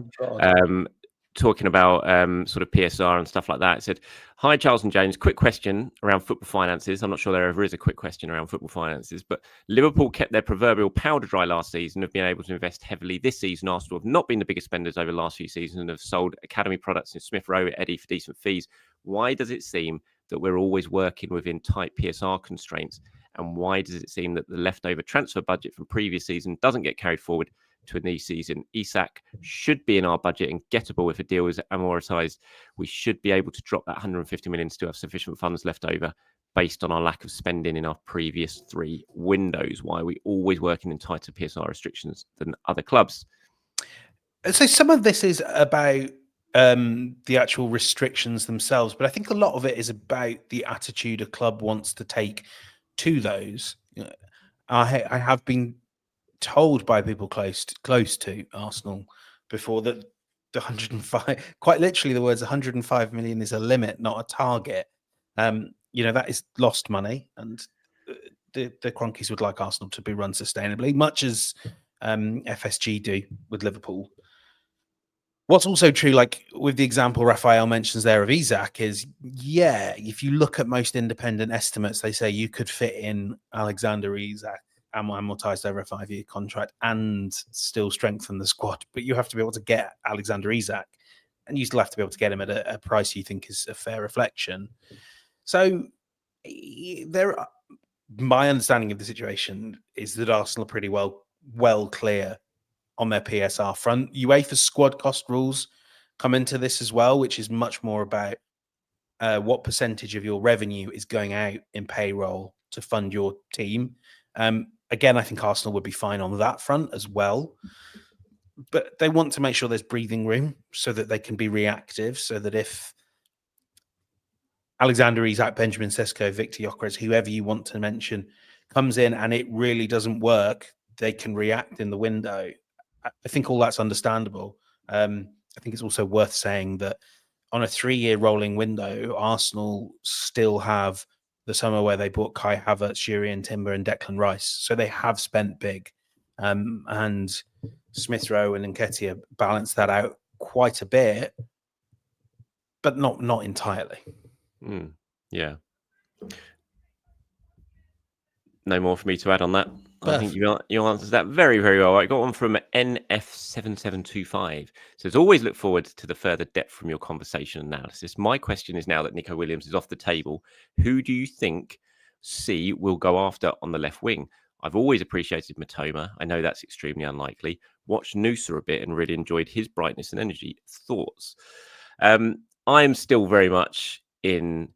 Talking about sort of PSR and stuff like that. It said, "Hi, Charles and James. Quick question around football finances. I'm not sure there ever is a quick question around football finances, but Liverpool kept their proverbial powder dry last season, have been able to invest heavily this season. Arsenal have not been the biggest spenders over the last few seasons and have sold academy products in Smith Rowe, Eddie for decent fees. Why does it seem that we're always working within tight PSR constraints? And why does it seem that the leftover transfer budget from previous season doesn't get carried forward to a new season? Isak should be in our budget and gettable if a deal is amortized. We should be able to drop that 150 million to still have sufficient funds left over based on our lack of spending in our previous 3 windows. Why are we always working in tighter PSR restrictions than other clubs?" So some of this is about the actual restrictions themselves, but I think a lot of it is about the attitude a club wants to take to those. I have been told by people close to Arsenal before that the 105, quite literally the words 105 million is a limit, not a target. That is lost money, and the Cronkies would like Arsenal to be run sustainably, much as FSG do with Liverpool. What's also true, like with the example Raphael mentions there of Isak, is if you look at most independent estimates, they say you could fit in Alexander Isak amortized over a 5-year contract and still strengthen the squad. But you have to be able to get Alexander Isak, and you still have to be able to get him at a price you think is a fair reflection. So my understanding of the situation is that Arsenal are pretty well clear on their PSR front. UEFA squad cost rules come into this as well, which is much more about what percentage of your revenue is going out in payroll to fund your team. Again, I think Arsenal would be fine on that front as well. But they want to make sure there's breathing room so that they can be reactive, so that if Alexander Isak, Benjamin Sesko, Victor Gyökeres, whoever you want to mention, comes in and it really doesn't work, they can react in the window. I think all that's understandable. I think it's also worth saying that on a 3-year rolling window, Arsenal still have the summer where they bought Kai Havertz, Jurriën Timber, and Declan Rice. So they have spent big. And Smith Rowe and Nketiah balance that out quite a bit, but not entirely. Yeah. No more for me to add on that. I think you answered that very, very well. I got one from NF7725. Says, always look forward to the further depth from your conversation analysis. My question is, now that Nico Williams is off the table, who do you think C will go after on the left wing? I've always appreciated Matoma. I know that's extremely unlikely. Watched Noosa a bit and really enjoyed his brightness and energy. Thoughts? I'm still very much in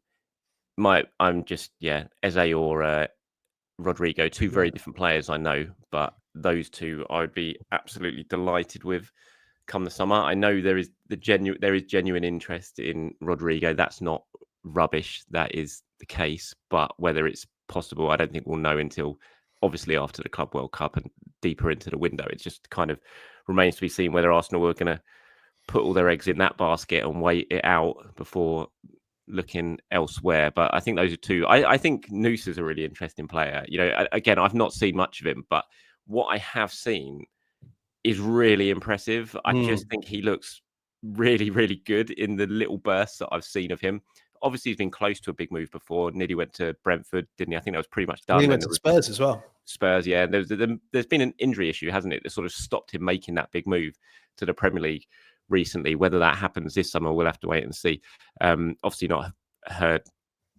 I'm just, Eze or Rodrigo, two very different players, I know, but those two I would be absolutely delighted with come the summer. I know there is genuine interest in Rodrigo. That's not rubbish. That is the case. But whether it's possible, I don't think we'll know until obviously after the Club World Cup and deeper into the window. It just kind of remains to be seen whether Arsenal are going to put all their eggs in that basket and wait it out before looking elsewhere. But I think those are two. I think Noosa is a really interesting player. You know, again, I've not seen much of him, but what I have seen is really impressive. I just think he looks really, really good in the little bursts that I've seen of him. Obviously, he's been close to a big move before. Nearly went to Brentford, didn't he? I think that was pretty much done. He went to Spurs as well. Spurs, yeah. There's been an injury issue, hasn't it, that sort of stopped him making that big move to the Premier League recently. Whether that happens this summer, we'll have to wait and see. Obviously, not heard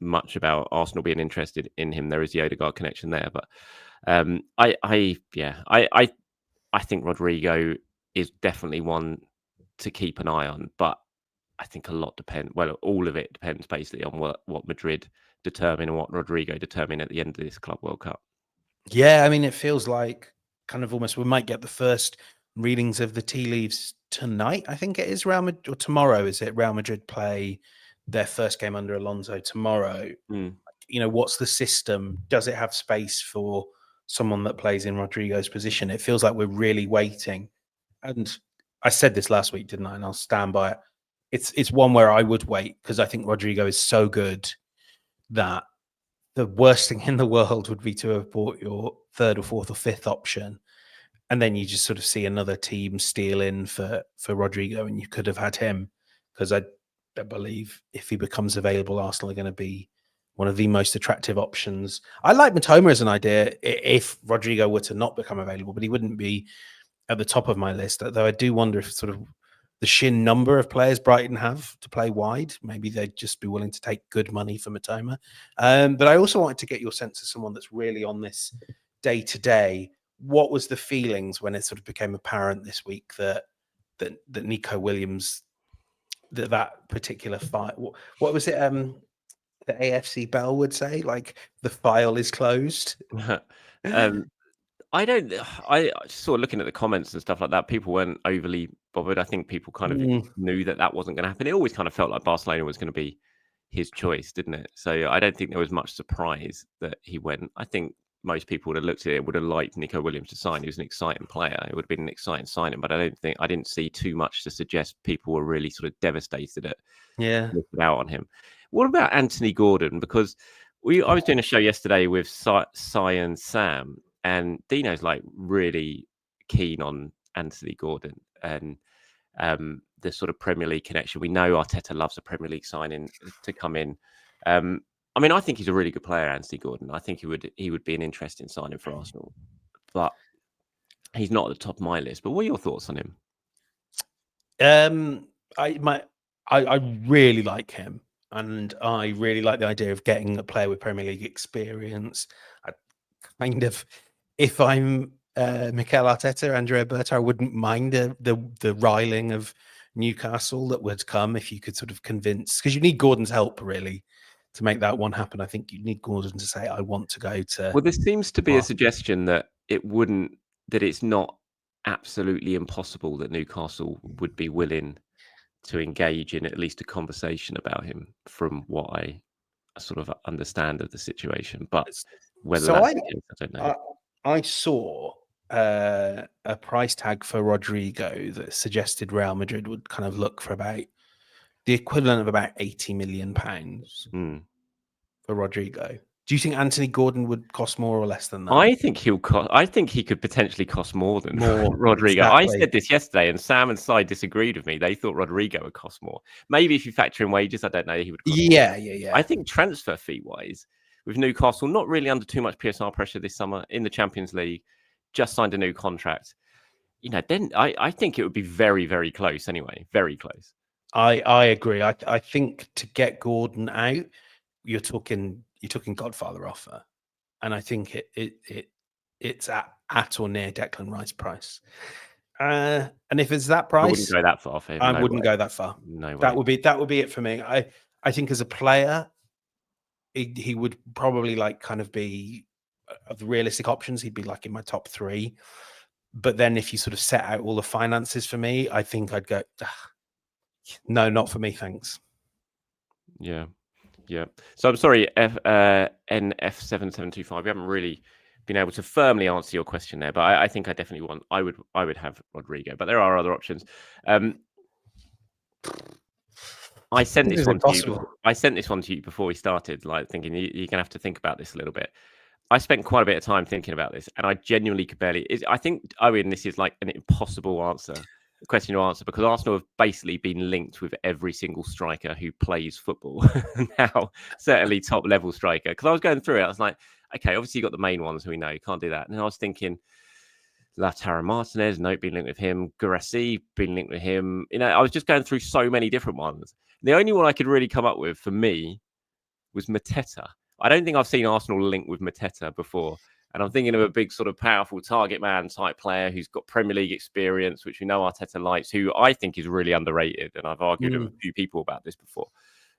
much about Arsenal being interested in him. There is the Odegaard connection there, but I think Rodrigo is definitely one to keep an eye on. But I think a lot depends. Well, all of it depends basically on what Madrid determine and what Rodrigo determine at the end of this Club World Cup. Yeah, I mean, it feels like kind of almost we might get the first readings of the tea leaves tonight. I think it is Real Madrid, or tomorrow. Is it Real Madrid play their first game under Alonso tomorrow? You know, what's the system? Does it have space for someone that plays in Rodrigo's position? It feels like we're really waiting. And I said this last week, didn't I? And I'll stand by it. It's one where I would wait because I think Rodrigo is so good that the worst thing in the world would be to have bought your third or fourth or fifth option, and then you just sort of see another team steal in for Rodrigo, and you could have had him, because I believe if he becomes available, Arsenal are going to be one of the most attractive options. I like Matoma as an idea if Rodrigo were to not become available, but he wouldn't be at the top of my list. Though I do wonder if sort of the sheer number of players Brighton have to play wide, maybe they'd just be willing to take good money for Matoma. But I also wanted to get your sense of someone that's really on this day to day. What was the feelings when it sort of became apparent this week that Nico Williams, that particular fight? What was it? The AFC Bell would say, like, the file is closed. I sort of looking at the comments and stuff like that, people weren't overly bothered. I think people kind of knew that wasn't going to happen. It always kind of felt like Barcelona was going to be his choice, didn't it? So I don't think there was much surprise that he went. I think most people would have looked at it, would have liked Nico Williams to sign. He was an exciting player. It would have been an exciting signing, but I didn't see too much to suggest people were really sort of devastated at missing out on him. What about Anthony Gordon? Because I was doing a show yesterday with Cy and Sam, and Dino's like really keen on Anthony Gordon and the sort of Premier League connection. We know Arteta loves a Premier League signing to come in. I mean, I think he's a really good player, Anthony Gordon. I think he would be an interesting signing for Arsenal, but he's not at the top of my list. But what are your thoughts on him? I really like him, and I really like the idea of getting a player with Premier League experience. I kind of, if I'm Mikel Arteta, Andrea Berta, I wouldn't mind the riling of Newcastle that would come if you could sort of convince, because you need Gordon's help really to make that one happen. I think you need Gordon to say, I want to go to. Well, there seems to be a suggestion that it's not absolutely impossible that Newcastle would be willing to engage in at least a conversation about him, from what I sort of understand of the situation. But whether that's the case, I don't know. I saw a price tag for Rodrigo that suggested Real Madrid would kind of look for about the equivalent of about £80 million for Rodrigo. Do you think Anthony Gordon would cost more or less than that? I think he'll cost. I think he could potentially cost more than Rodrigo. Exactly. I said this yesterday, and Sam and Si disagreed with me. They thought Rodrigo would cost more. Maybe if you factor in wages, I don't know. He would cost Yeah. I think transfer fee wise, with Newcastle not really under too much PSR pressure this summer in the Champions League, just signed a new contract. Then I think it would be very, very close anyway. Very close. I agree. I think to get Gordon out, you're talking Godfather offer, and I think it's at or near Declan Rice price. And if it's that price, I wouldn't go that far for him. I wouldn't go that far. No way. That would be it for me. I think as a player, he would probably kind of be of the realistic options. He'd be in my top 3. But then if you sort of set out all the finances for me, I think I'd go, no, not for me, thanks. Yeah. So I'm sorry, NF7725. We haven't really been able to firmly answer your question there, but I think I definitely I would have Rodrigo, but there are other options. I sent this one to you. I sent this one to you before we started, thinking you're gonna have to think about this a little bit. I spent quite a bit of time thinking about this, and I genuinely could barely. I think, Owen, this is an impossible question to answer, because Arsenal have basically been linked with every single striker who plays football now, certainly top level striker. Because I was going through it, I was like, okay, obviously you got the main ones who we know, you can't do that. And then I was thinking, Lautaro Martinez, no, been linked with him. Guirassy, been linked with him. I was just going through so many different ones. The only one I could really come up with for me was Mateta. I don't think I've seen Arsenal linked with Mateta before. And I'm thinking of a big sort of powerful target man type player who's got Premier League experience, which we know Arteta likes, who I think is really underrated. And I've argued with a few people about this before.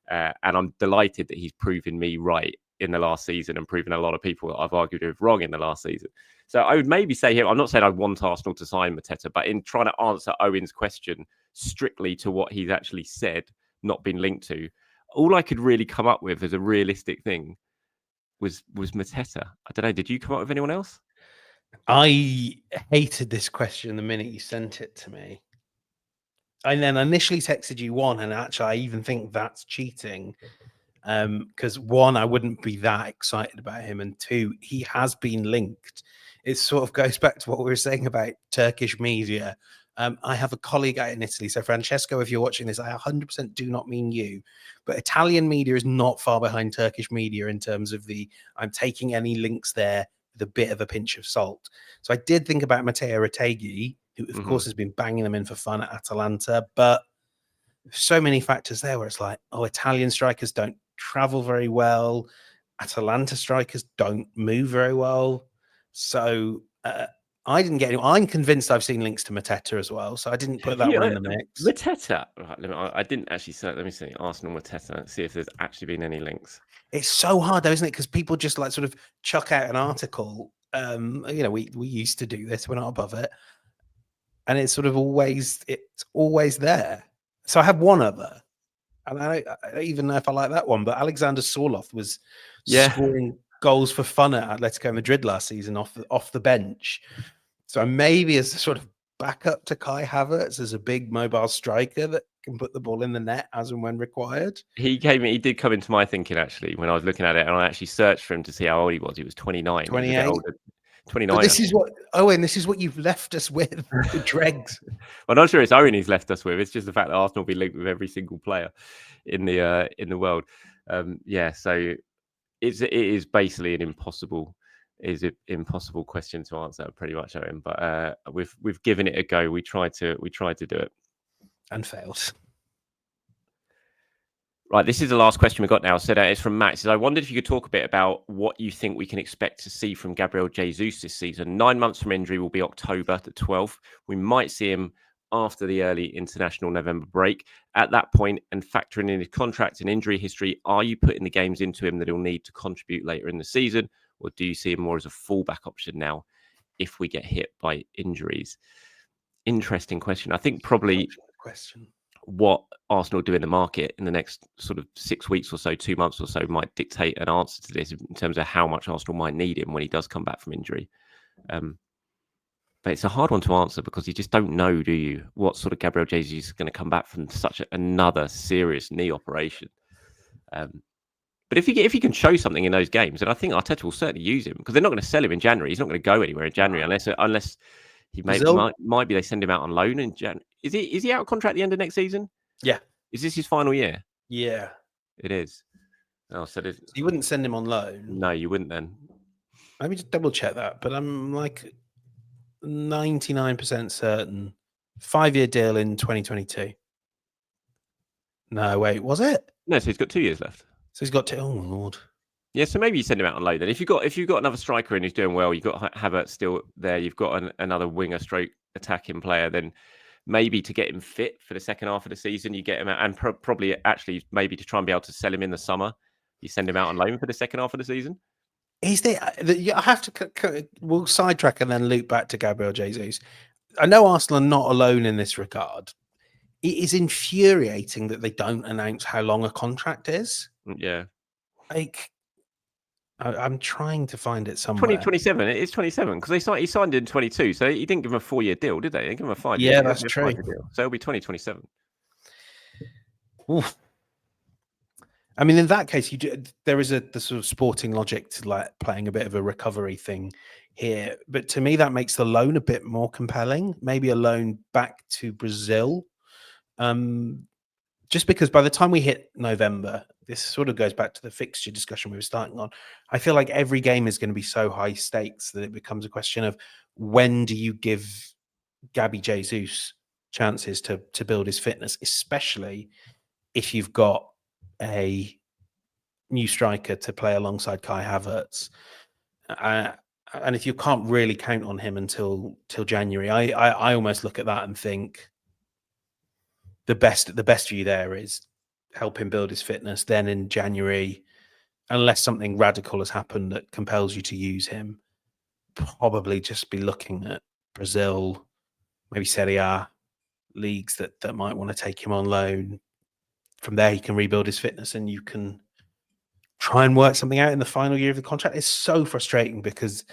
And I'm delighted that he's proven me right in the last season and proven a lot of people that I've argued with wrong in the last season. So I would maybe say him. I'm not saying I want Arsenal to sign Mateta, but in trying to answer Owen's question strictly to what he's actually said, not been linked to, all I could really come up with as a realistic thing was Mateta. I don't know. Did you come up with anyone else? I hated this question the minute you sent it to me. And then I initially texted you one, and actually I even think that's cheating. Because one, I wouldn't be that excited about him, and two, he has been linked. It sort of goes back to what we were saying about Turkish media. I have a colleague out in Italy. So Francesco, if you're watching this, I 100% do not mean you, but Italian media is not far behind Turkish media in terms of I'm taking any links there with a bit of a pinch of salt. So I did think about Matteo Retegui, who of course has been banging them in for fun at Atalanta, but so many factors there where it's Italian strikers don't travel very well. Atalanta strikers don't move very well. So I didn't get any. I'm convinced I've seen links to Mateta as well, so I didn't put that one in the mix. Mateta, right, I didn't actually say. Let me see Arsenal Mateta. See if there's actually been any links. It's so hard, though, isn't it? Because people just sort of chuck out an article. We used to do this. We're not above it, and it's sort of always there. So I have one other, and I don't even know if I like that one. But Alexander Sorloth was scoring goals for fun at Atletico Madrid last season off the bench. So maybe as a sort of backup to Kai Havertz as a big mobile striker that can put the ball in the net as and when required. He did come into my thinking actually when I was looking at it, and I actually searched for him to see how old he was. He was 29. 28. 29. But this is what you've left us with, the dregs. I'm not sure it's Owen he's left us with. It's just the fact that Arsenal will be linked with every single player in the world. So it is basically an impossible question to answer, pretty much, Owen. But we've given it a go. We tried to do it and failed. Right, this is the last question we got now. So it's from Max. I wondered if you could talk a bit about what you think we can expect to see from Gabriel Jesus this season. 9 months from injury will be October the 12th. We might see him after the early international November break. At that point, and factoring in his contract and injury history, are you putting the games into him that he'll need to contribute later in the season? Or do you see him more as a fallback option now if we get hit by injuries? Interesting question. I think probably what Arsenal do in the market in the next sort of 6 weeks or so, 2 months or so, might dictate an answer to this in terms of how much Arsenal might need him when he does come back from injury. But it's a hard one to answer because you just don't know, do you, what sort of Gabriel Jesus is going to come back from such another serious knee operation. But if he can show something in those games, then I think Arteta will certainly use him because they're not going to sell him in January. He's not going to go anywhere in January unless he might be they send him out on loan in January. Is he out of contract at the end of next season? Yeah. Is this his final year? Yeah. It is. Oh, so you wouldn't send him on loan? No, you wouldn't then. Let me just double check that. But I'm like 99% certain. 5-year deal in 2022. No, wait, was it? No, so he's got 2 years left. So he's got oh Lord. Yeah, so maybe you send him out on loan then. If you've got another striker and who's doing well, you've got Havertz still there, you've got another winger stroke attacking player, then maybe to get him fit for the second half of the season, you get him out, and probably actually maybe to try and be able to sell him in the summer, you send him out on loan for the second half of the season. Is there? I have to. We'll sidetrack and then loop back to Gabriel Jesus. I know Arsenal are not alone in this regard. It is infuriating that they don't announce how long a contract is. Yeah, like I'm trying to find it somewhere. 2027. It is 27 because he signed in 22, so he didn't give him a 4-year deal, did they? They gave him a 5-year. Yeah, that's true. So it'll be 2027. Oof. I mean, in that case, there is the sort of sporting logic to like playing a bit of a recovery thing here. But to me, that makes the loan a bit more compelling. Maybe a loan back to Brazil. Just because by the time we hit November, this sort of goes back to the fixture discussion we were starting on. I feel like every game is going to be so high stakes that it becomes a question of when do you give Gabby Jesus chances to build his fitness, especially if you've got a new striker to play alongside Kai Havertz. And if you can't really count on him until January, I almost look at that and think the best view there is help him build his fitness. Then in January, unless something radical has happened that compels you to use him, probably just be looking at Brazil, maybe Serie A leagues that might want to take him on loan. From there, he can rebuild his fitness and you can try and work something out in the final year of the contract. It's so frustrating because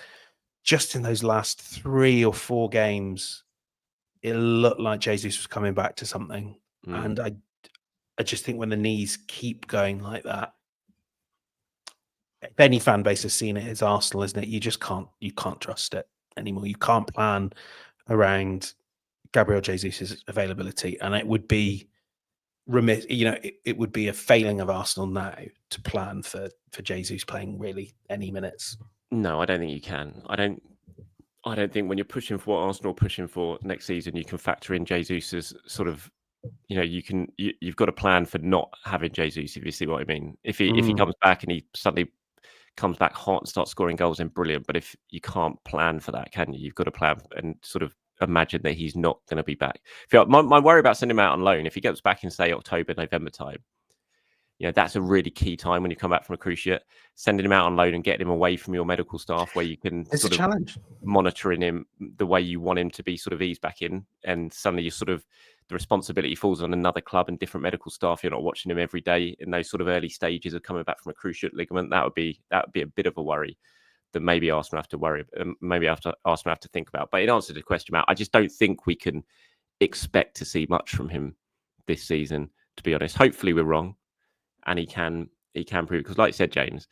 just in those last 3 or 4 games, it looked like Jesus was coming back to something. And I just think when the knees keep going like that, if any fan base has seen it, it's Arsenal, isn't it? You can't trust it anymore. You can't plan around Gabriel Jesus' availability. And it would be remiss, it would be a failing of Arsenal now to plan for Jesus playing really any minutes. No, I don't think you can. I don't think when you're pushing for what Arsenal are pushing for next season, you can factor in Jesus' sort of, you've got a plan for not having Jesus, if you see what I mean. If he comes back and he suddenly comes back hot and starts scoring goals, then brilliant. But if you can't plan for that, can you? You've got to plan and sort of imagine that he's not going to be back. My worry about sending him out on loan, if he gets back in, say, October, November time, that's a really key time when you come back from a cruciate. Sending him out on loan and getting him away from your medical staff where you can it's a challenge. Monitoring him the way you want him to be sort of eased back in, and suddenly you sort of the responsibility falls on another club and different medical staff. You're not watching him every day in those sort of early stages of coming back from a cruciate ligament. That would be a bit of a worry that maybe Arsenal have to worry, maybe Arsenal have to think about. But in answer to the question, Matt, I just don't think we can expect to see much from him this season, to be honest. Hopefully we're wrong and he can prove it. Because like you said, James,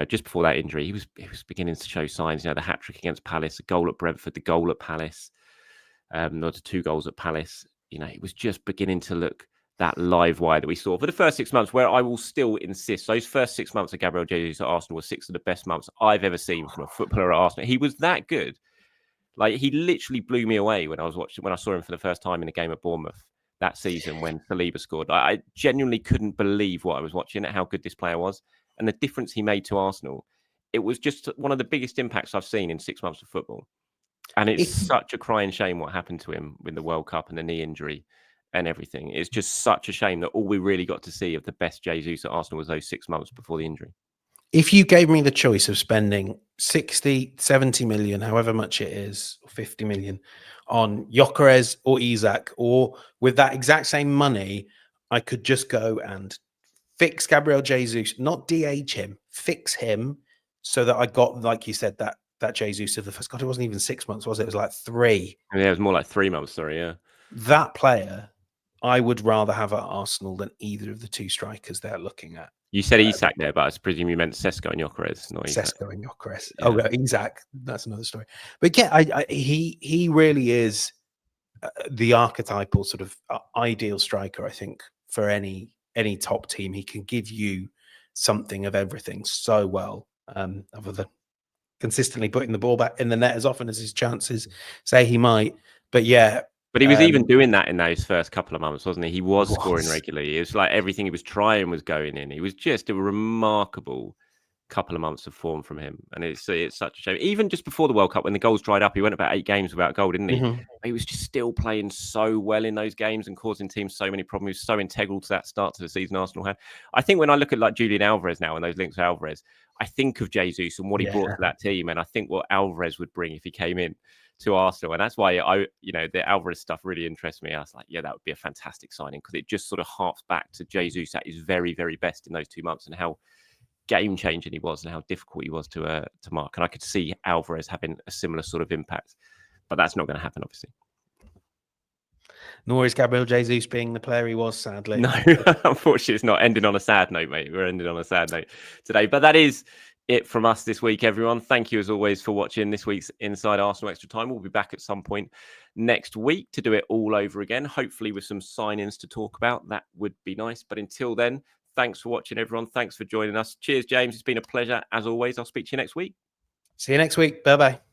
just before that injury, he was beginning to show signs. The hat-trick against Palace, a goal at Brentford, the goal at Palace, not 2 goals at Palace. It was just beginning to look that live wire that we saw for the first 6 months, where I will still insist those first 6 months of Gabriel Jesus at Arsenal were 6 of the best months I've ever seen from a footballer at Arsenal. He was that good. Like, he literally blew me away when I saw him for the first time in a game at Bournemouth that season when Saliba scored. I genuinely couldn't believe what I was watching and how good this player was and the difference he made to Arsenal. It was just one of the biggest impacts I've seen in 6 months of football. And it's such a crying shame what happened to him with the World Cup and the knee injury and everything. It's just such a shame that all we really got to see of the best Jesus at Arsenal was those 6 months before the injury. If you gave me the choice of spending 60, 70 million, however much it is, 50 million on Gyökeres or Isak, or with that exact same money, I could just go and fix Gabriel Jesus, not DH him, fix him so that I got, like you said, that Jesus of the first. God, it wasn't even 6 months, was it? It was like 3. Yeah, it was more like 3 months. Sorry, yeah. That player I would rather have at Arsenal than either of the two strikers they're looking at. You said Isak there, but I presume you meant Sesko and Gyökeres, not Isak. Sesko and Gyökeres. Yeah. Oh, Isak. That's another story. But yeah, he really is the archetypal sort of ideal striker, I think, for any top team. He can give you something of everything so well, other than consistently putting the ball back in the net as often as his chances say he might. But yeah. But he was even doing that in those first couple of months, wasn't he? He was scoring regularly. It was like everything he was trying was going in. He was just a remarkable couple of months of form from him, and it's such a shame. Even just before the World Cup, when the goals dried up, he went about 8 games without a goal, didn't he? Mm-hmm. He was just still playing so well in those games and causing teams so many problems. He was so integral to that start to the season Arsenal had. I think when I look at like Julian Alvarez now and those links with Alvarez, I think of Jesus and what he brought to that team, and I think what Alvarez would bring if he came in to Arsenal. And that's why the Alvarez stuff really interests me. I was like, yeah, that would be a fantastic signing, because it just sort of harks back to Jesus at his very, very best in those 2 months and how game-changing he was and how difficult he was to mark. And I could see Alvarez having a similar sort of impact, but that's not going to happen, obviously. Nor is Gabriel Jesus being the player he was, sadly. No, unfortunately, it's not. Ending on a sad note, mate. We're ending on a sad note today. But that is it from us this week, everyone. Thank you, as always, for watching this week's Inside Arsenal Extra Time. We'll be back at some point next week to do it all over again, hopefully with some sign-ins to talk about. That would be nice. But until then, thanks for watching, everyone. Thanks for joining us. Cheers, James. It's been a pleasure, as always. I'll speak to you next week. See you next week. Bye-bye.